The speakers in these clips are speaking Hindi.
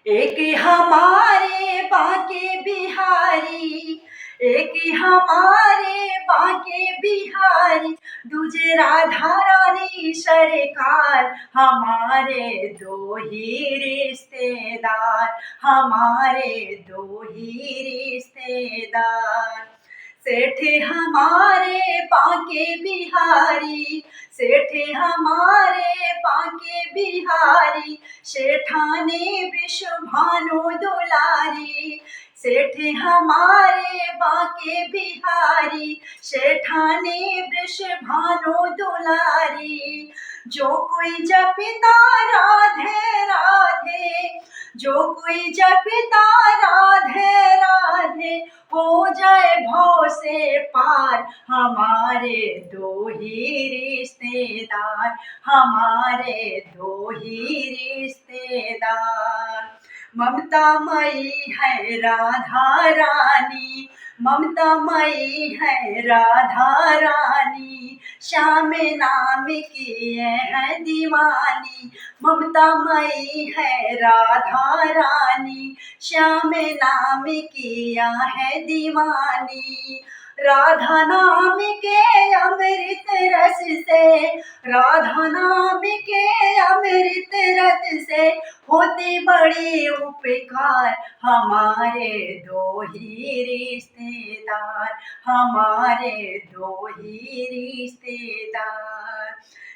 एक हमारे बाके बिहारी, एक हमारे बाके बिहारी, दूजे राधा रानी सरकार। हमारे दो ही रिश्तेदार, हमारे दो ही रिश्तेदार। सेठ हमारे बाके बिहारी, सेठ हमारे बाके बिहारी, सेठानी वृषभानु दुलारी। सेठ हमारे बाके बिहारी, सेठानी वृषभानु दुलारी। जो कोई जपता राधे राधे, जो कोई जपता राधे राधे, हो जाए भव से पार। हमारे दो ही रिश्तेदार, हमारे दो ही रिश्तेदार। ममता मई है राधा रानी, ममता मई है राधा रानी, श्याम नाम की है दीवानी। ममता मई है राधा रानी, श्याम नाम किया है दीवानी। राधा नाम के अमृत रस से, राधा नाम के अमृत रस से, होते बड़े उपकार। हमारे दो ही रिश्तेदार, हमारे दो ही रिश्तेदार।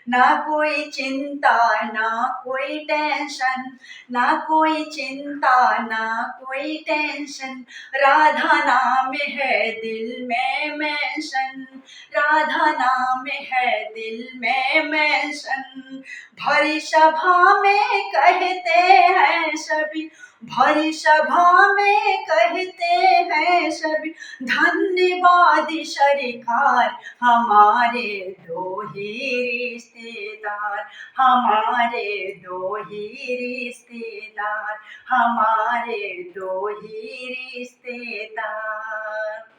ना कोई चिंता ना कोई टेंशन, ना कोई चिंता ना कोई टेंशन, राधा नाम है दिल में मेंशन, राधा नाम है दिल में मेंशन। भरी सभा में कहते हैं सभी, भरी सभा में कहते हैं सभी, धन्यवाद सरकार। हमारे दो ही रिश्तेदार, हमारे दो ही रिश्तेदार, हमारे दो ही रिश्तेदार।